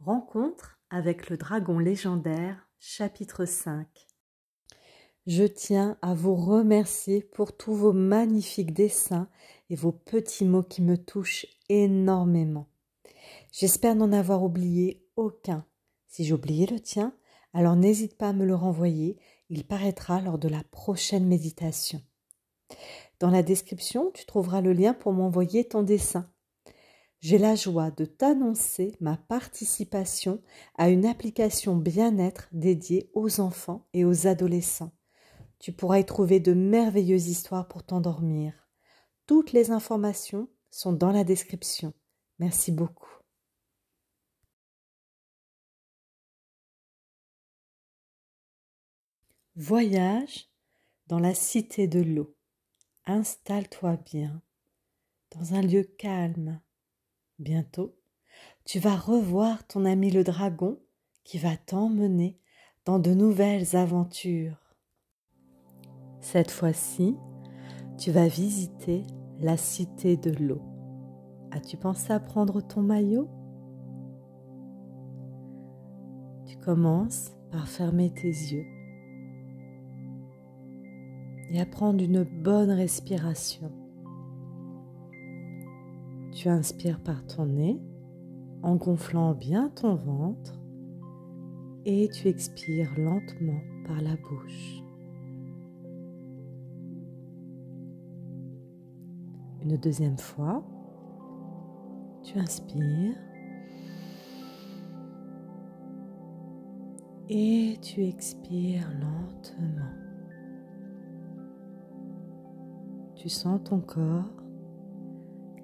Rencontre avec le dragon légendaire, chapitre 5. Je tiens à vous remercier pour tous vos magnifiques dessins et vos petits mots qui me touchent énormément. J'espère n'en avoir oublié aucun. Si j'ai oublié le tien, alors n'hésite pas à me le renvoyer, il paraîtra lors de la prochaine méditation. Dans la description, tu trouveras le lien pour m'envoyer ton dessin. J'ai la joie de t'annoncer ma participation à une application bien-être dédiée aux enfants et aux adolescents. Tu pourras y trouver de merveilleuses histoires pour t'endormir. Toutes les informations sont dans la description. Merci beaucoup. Voyage dans la cité de l'eau. Installe-toi bien, dans un lieu calme. Bientôt, tu vas revoir ton ami le dragon qui va t'emmener dans de nouvelles aventures. Cette fois-ci, tu vas visiter la cité de l'eau. As-tu pensé à prendre ton maillot? Tu commences par fermer tes yeux et à prendre une bonne respiration. Tu inspires par ton nez en gonflant bien ton ventre et tu expires lentement par la bouche. Une deuxième fois, tu inspires et tu expires lentement. Tu sens ton corps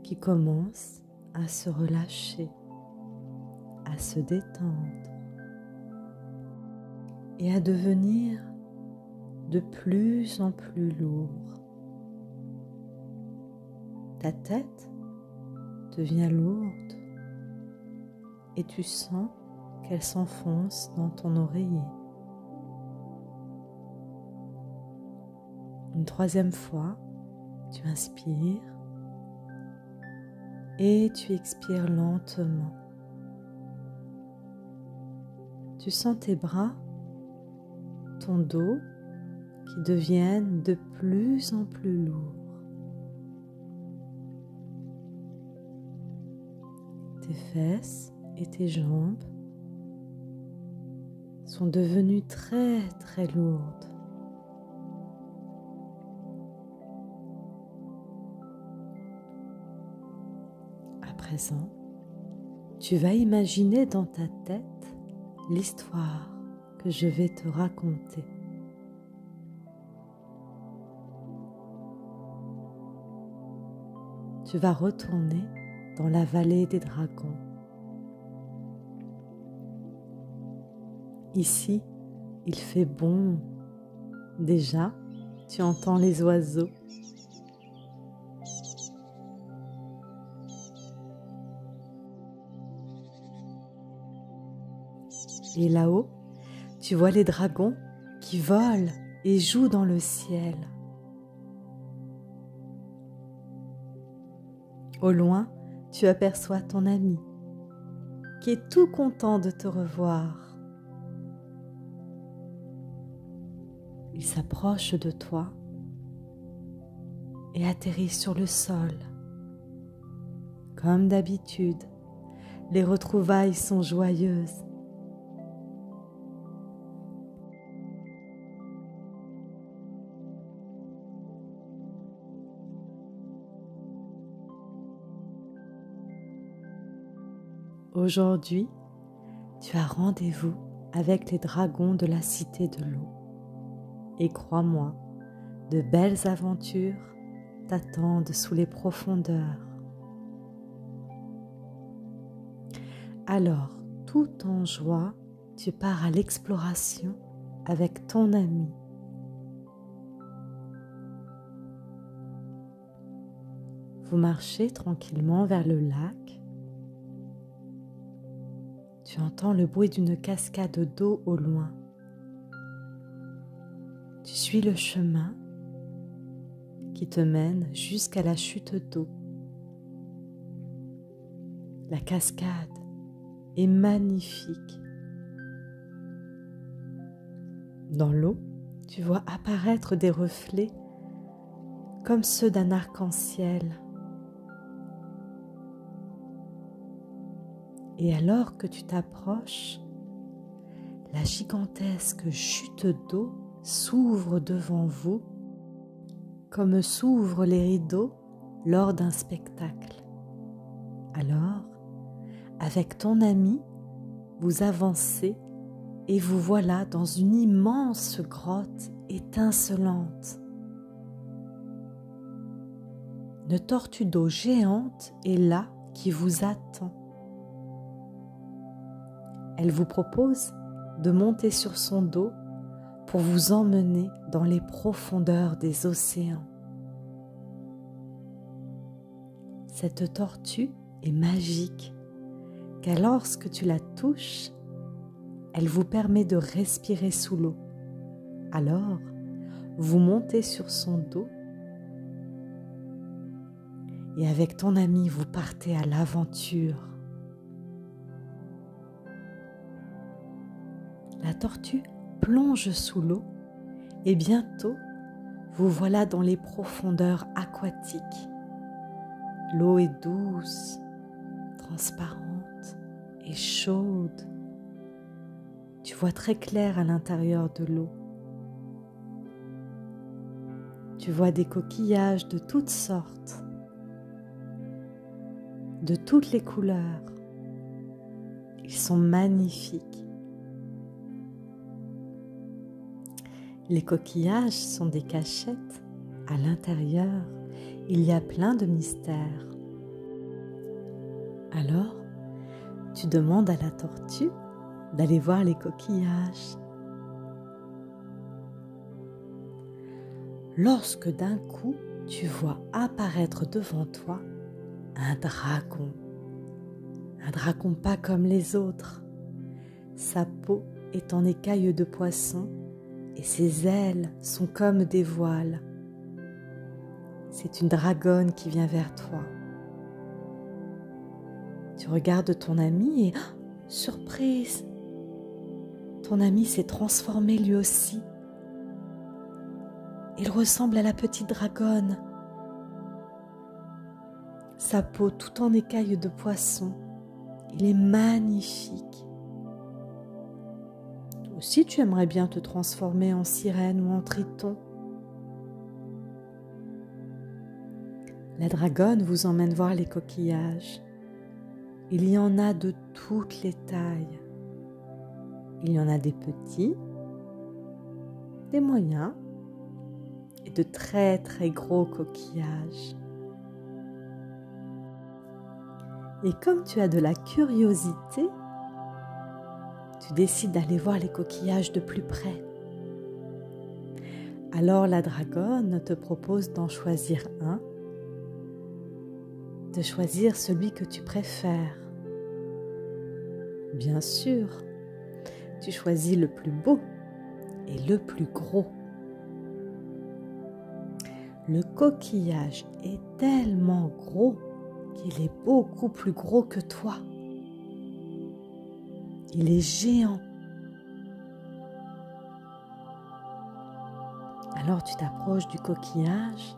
qui commence à se relâcher, à se détendre et à devenir de plus en plus lourd. Ta tête devient lourde et tu sens qu'elle s'enfonce dans ton oreiller. Une troisième fois, tu inspires et tu expires lentement. Tu sens tes bras, ton dos qui deviennent de plus en plus lourds. Tes fesses et tes jambes sont devenues très très lourdes. À présent, tu vas imaginer dans ta tête l'histoire que je vais te raconter. Tu vas retourner dans la vallée des dragons. Ici, il fait bon. Déjà, tu entends les oiseaux. Et là-haut, tu vois les dragons qui volent et jouent dans le ciel. Au loin, tu aperçois ton ami qui est tout content de te revoir. Il s'approche de toi et atterrit sur le sol. Comme d'habitude, les retrouvailles sont joyeuses. Aujourd'hui, tu as rendez-vous avec les dragons de la cité de l'eau. Et crois-moi, de belles aventures t'attendent sous les profondeurs. Alors, tout en joie, tu pars à l'exploration avec ton ami. Vous marchez tranquillement vers le lac. Tu entends le bruit d'une cascade d'eau au loin. Tu suis le chemin qui te mène jusqu'à la chute d'eau. La cascade et magnifique. Dans l'eau, tu vois apparaître des reflets comme ceux d'un arc-en-ciel. Et alors que tu t'approches, la gigantesque chute d'eau s'ouvre devant vous comme s'ouvrent les rideaux lors d'un spectacle. Alors, avec ton ami, vous avancez et vous voilà dans une immense grotte étincelante. Une tortue d'eau géante est là qui vous attend. Elle vous propose de monter sur son dos pour vous emmener dans les profondeurs des océans. Cette tortue est magique, car lorsque tu la touches, elle vous permet de respirer sous l'eau. Alors, vous montez sur son dos et avec ton ami, vous partez à l'aventure. La tortue plonge sous l'eau et bientôt, vous voilà dans les profondeurs aquatiques. L'eau est douce, transparente et chaude. Tu vois très clair à l'intérieur de l'eau. Tu vois des coquillages de toutes sortes, de toutes les couleurs. Ils sont magnifiques. Les coquillages sont des cachettes. À l'intérieur, il y a plein de mystères. Alors, tu demandes à la tortue d'aller voir les coquillages. Lorsque d'un coup, tu vois apparaître devant toi un dragon pas comme les autres. Sa peau est en écailles de poisson et ses ailes sont comme des voiles. C'est une dragonne qui vient vers toi. Tu regardes ton ami et, surprise, ton ami s'est transformé lui aussi. Il ressemble à la petite dragonne. Sa peau tout en écailles de poisson. Il est magnifique. Toi aussi, tu aimerais bien te transformer en sirène ou en triton. La dragonne vous emmène voir les coquillages. Il y en a de toutes les tailles. Il y en a des petits, des moyens et de très très gros coquillages. Et comme tu as de la curiosité, tu décides d'aller voir les coquillages de plus près. Alors la dragonne te propose d'en choisir un, de choisir celui que tu préfères. Bien sûr, tu choisis le plus beau et le plus gros. Le coquillage est tellement gros qu'il est beaucoup plus gros que toi. Il est géant. Alors tu t'approches du coquillage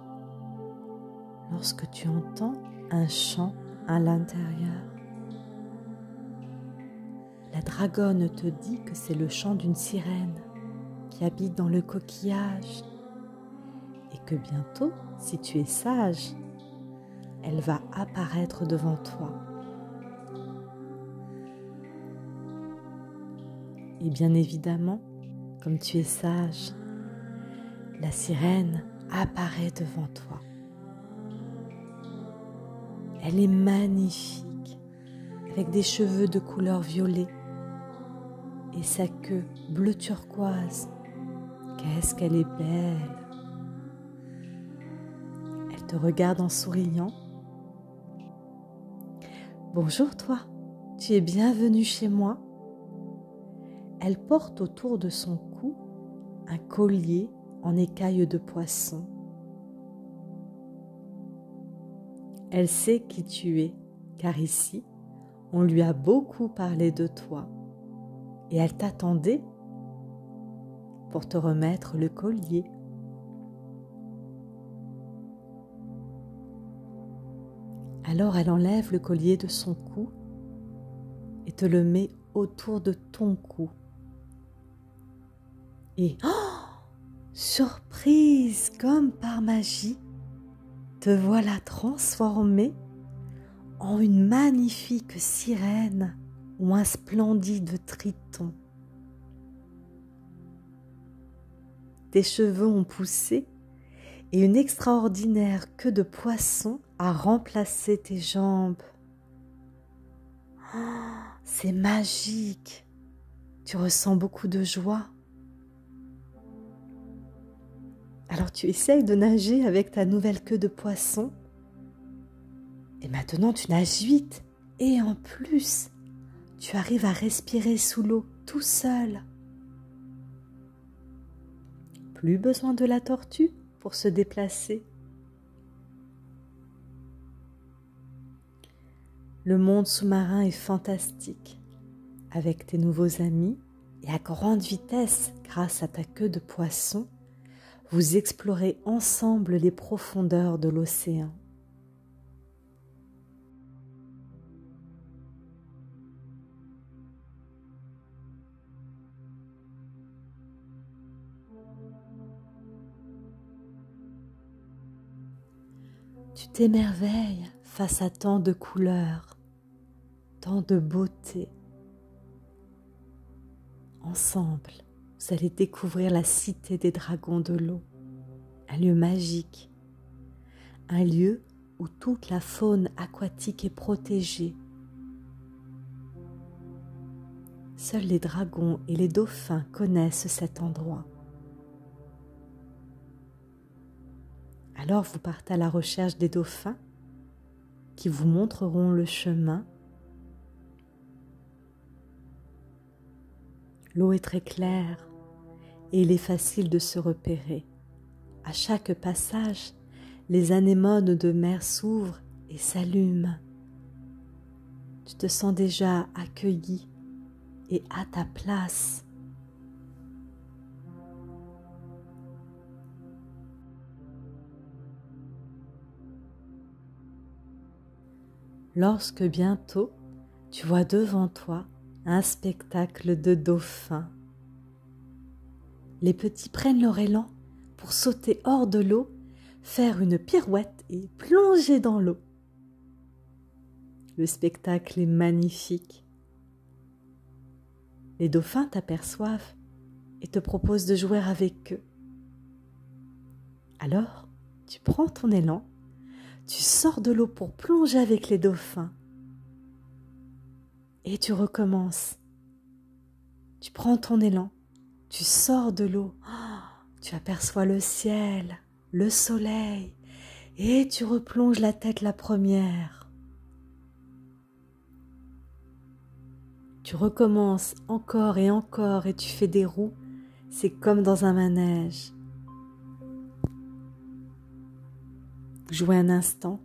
lorsque tu entends un chant à l'intérieur. La dragonne te dit que c'est le chant d'une sirène qui habite dans le coquillage et que bientôt, si tu es sage, elle va apparaître devant toi. Et bien évidemment, comme tu es sage, la sirène apparaît devant toi. Elle est magnifique, avec des cheveux de couleur violet et sa queue bleu turquoise. Qu'est-ce qu'elle est belle! Elle te regarde en souriant. Bonjour toi, tu es bienvenue chez moi. Elle porte autour de son cou un collier en écailles de poisson. Elle sait qui tu es, car ici, On lui a beaucoup parlé de toi et elle t'attendait pour te remettre le collier. Alors elle enlève le collier de son cou et te le met autour de ton cou. Et, surprise, comme par magie, te voilà transformée en une magnifique sirène ou un splendide triton. Tes cheveux ont poussé et une extraordinaire queue de poisson a remplacé tes jambes. C'est magique. Tu ressens beaucoup de joie. Alors tu essayes de nager avec ta nouvelle queue de poisson. Et maintenant tu nages vite. Et en plus, tu arrives à respirer sous l'eau tout seul. Plus besoin de la tortue pour se déplacer. Le monde sous-marin est fantastique. Avec tes nouveaux amis et à grande vitesse grâce à ta queue de poisson, vous explorez ensemble les profondeurs de l'océan. Tu t'émerveilles face à tant de couleurs, tant de beauté. Ensemble, vous allez découvrir la cité des dragons de l'eau, un lieu magique, un lieu où toute la faune aquatique est protégée. Seuls les dragons et les dauphins connaissent cet endroit. Alors vous partez à la recherche des dauphins qui vous montreront le chemin. L'eau est très claire et il est facile de se repérer. À chaque passage, les anémones de mer s'ouvrent et s'allument. Tu te sens déjà accueilli et à ta place. Lorsque bientôt tu vois devant toi un spectacle de dauphins. Les petits prennent leur élan pour sauter hors de l'eau, faire une pirouette et plonger dans l'eau. Le spectacle est magnifique. Les dauphins t'aperçoivent et te proposent de jouer avec eux. Alors, tu prends ton élan, tu sors de l'eau pour plonger avec les dauphins. Et tu recommences. Tu prends ton élan, tu sors de l'eau, tu aperçois le ciel, le soleil, et tu replonges la tête la première. Tu recommences encore et tu fais des roues, c'est comme dans un manège. Vous jouez un instant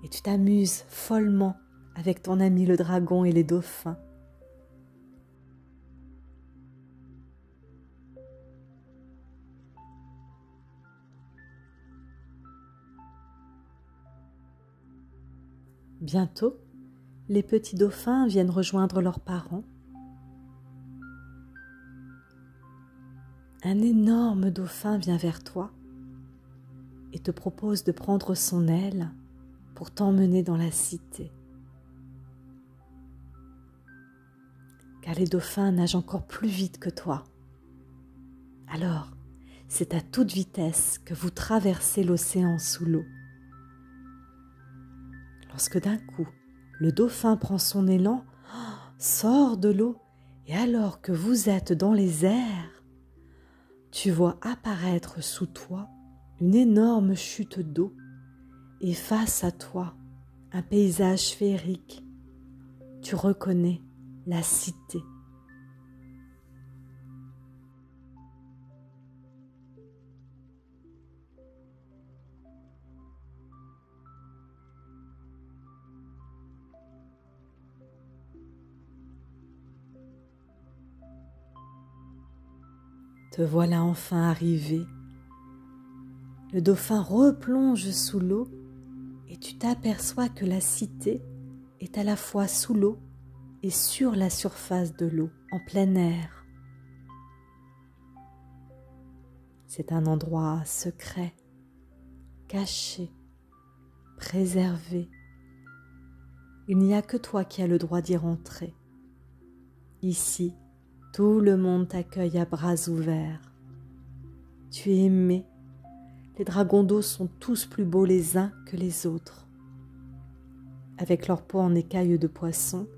et tu t'amuses follement avec ton ami le dragon et les dauphins. Bientôt, les petits dauphins viennent rejoindre leurs parents. Un énorme dauphin vient vers toi et te propose de prendre son aile pour t'emmener dans la cité. Car les dauphins nagent encore plus vite que toi. Alors, c'est à toute vitesse que vous traversez l'océan sous l'eau. Lorsque d'un coup, le dauphin prend son élan, sort de l'eau, et alors que vous êtes dans les airs, tu vois apparaître sous toi une énorme chute d'eau et face à toi, un paysage féerique. Tu reconnais la cité. Te voilà enfin arrivé. Le dauphin replonge sous l'eau et tu t'aperçois que la cité est à la fois sous l'eau et sur la surface de l'eau, en plein air. C'est un endroit secret, caché, préservé. Il n'y a que toi qui as le droit d'y rentrer. Ici, tout le monde t'accueille à bras ouverts. Tu es aimé. Les dragons d'eau sont tous plus beaux les uns que les autres. Avec leur peau en écailles de poisson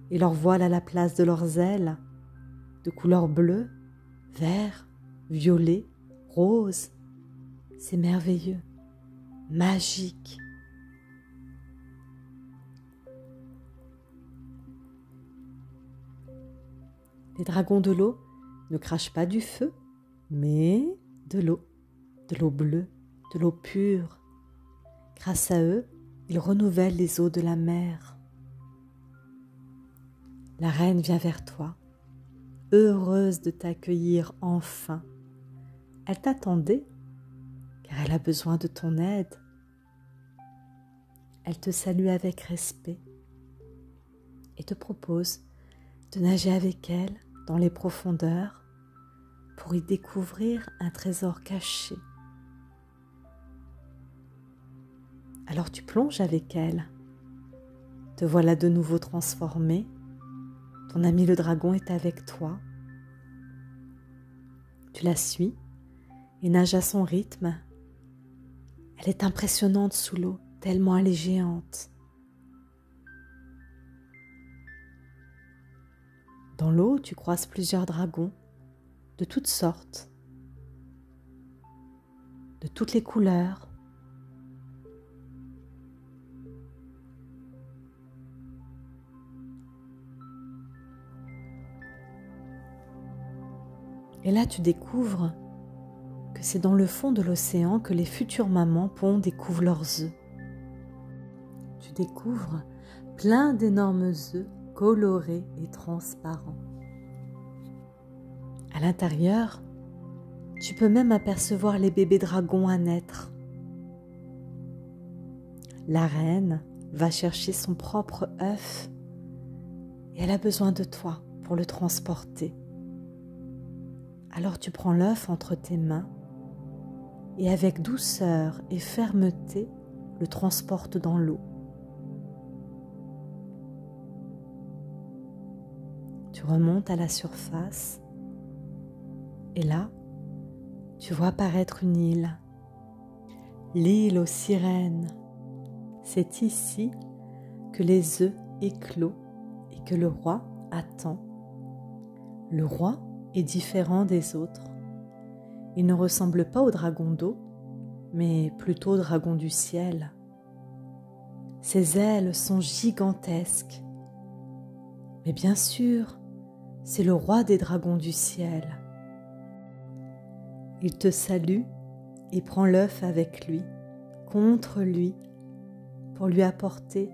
et leur voile à la place de leurs ailes, de couleur bleue, vert, violet, rose, c'est merveilleux, magique. Les dragons de l'eau ne crachent pas du feu, mais de l'eau bleue, de l'eau pure. Grâce à eux, ils renouvellent les eaux de la mer. La reine vient vers toi, heureuse de t'accueillir enfin. Elle t'attendait, car elle a besoin de ton aide. Elle te salue avec respect et te propose de nager avec elle dans les profondeurs pour y découvrir un trésor caché. Alors tu plonges avec elle. Te voilà de nouveau transformé. Ton ami le dragon est avec toi. Tu la suis et nage à son rythme. Elle est impressionnante sous l'eau, tellement elle est géante. Dans l'eau, tu croises plusieurs dragons de toutes sortes, de toutes les couleurs. Et là, tu découvres que c'est dans le fond de l'océan que les futures mamans pondent et couvent leurs œufs. Tu découvres plein d'énormes œufs colorés et transparents. À l'intérieur, tu peux même apercevoir les bébés dragons à naître. La reine va chercher son propre œuf et elle a besoin de toi pour le transporter. Alors tu prends l'œuf entre tes mains et avec douceur et fermeté le transportes dans l'eau. Tu remontes à la surface et là, tu vois apparaître une île, l'île aux sirènes. C'est ici que les œufs éclosent et que le roi attend. Le roi est différent des autres. Il ne ressemble pas au dragon d'eau, mais plutôt au dragon du ciel. Ses ailes sont gigantesques. Mais bien sûr, c'est le roi des dragons du ciel. Il te salue et prend l'œuf avec lui, contre lui, pour lui apporter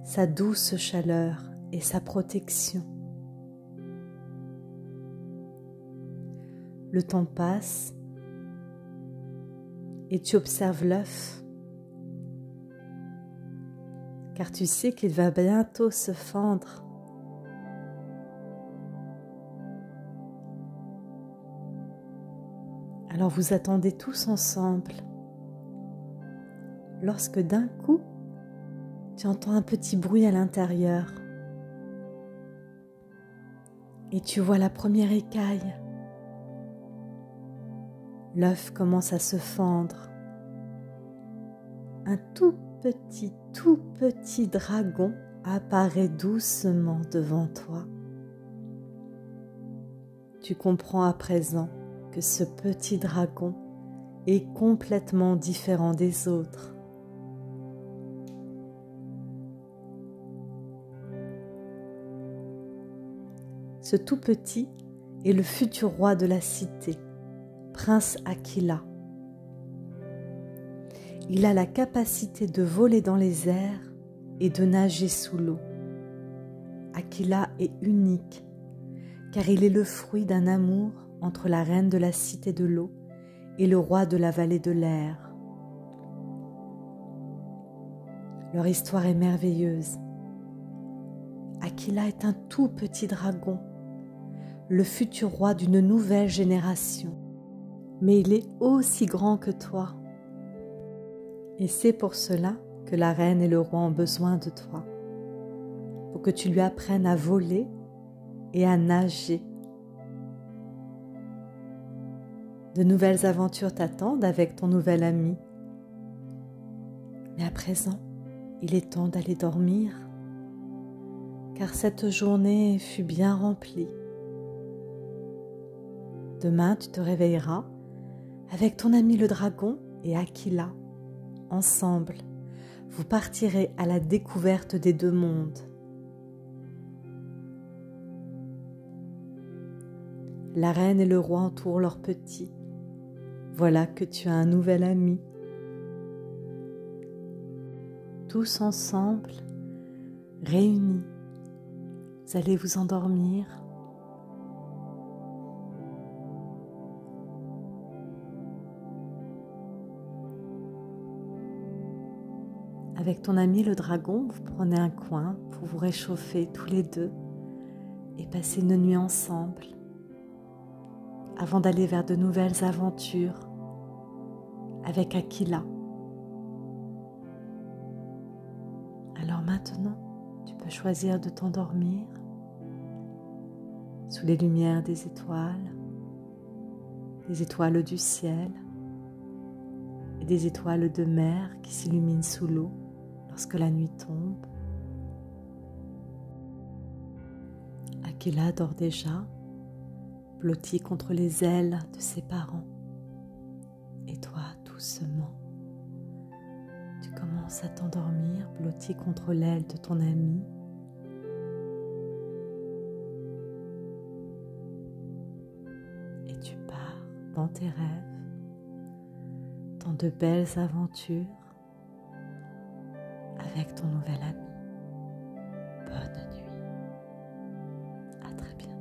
sa douce chaleur et sa protection. Le temps passe et tu observes l'œuf, car tu sais qu'il va bientôt se fendre. Alors vous attendez tous ensemble, lorsque d'un coup, tu entends un petit bruit à l'intérieur et tu vois la première écaille. L'œuf commence à se fendre. Un tout petit dragon apparaît doucement devant toi. Tu comprends à présent que ce petit dragon est complètement différent des autres. Ce tout petit est le futur roi de la cité, Prince Aquila. Il a la capacité de voler dans les airs et de nager sous l'eau. Aquila est unique, car il est le fruit d'un amour entre la reine de la cité de l'eau et le roi de la vallée de l'air. Leur histoire est merveilleuse. Aquila est un tout petit dragon, le futur roi d'une nouvelle génération. Mais il est aussi grand que toi. Et c'est pour cela que la reine et le roi ont besoin de toi, pour que tu lui apprennes à voler et à nager. De nouvelles aventures t'attendent avec ton nouvel ami. Mais à présent, il est temps d'aller dormir, car cette journée fut bien remplie. Demain, tu te réveilleras avec ton ami le dragon et Aquila. Ensemble, vous partirez à la découverte des deux mondes. La reine et le roi entourent leurs petits. Voilà que tu as un nouvel ami. Tous ensemble, réunis, vous allez vous endormir. Avec ton ami le dragon, vous prenez un coin pour vous réchauffer tous les deux et passer une nuit ensemble avant d'aller vers de nouvelles aventures avec Aquila. Alors maintenant, tu peux choisir de t'endormir sous les lumières des étoiles du ciel et des étoiles de mer qui s'illuminent sous l'eau lorsque la nuit tombe. Aquila dort déjà, blotti contre les ailes de ses parents. Et toi, doucement, tu commences à t'endormir, blotti contre l'aile de ton ami. Et tu pars dans tes rêves, dans de belles aventures avec ton nouvel ami. Bonne nuit. À très bientôt.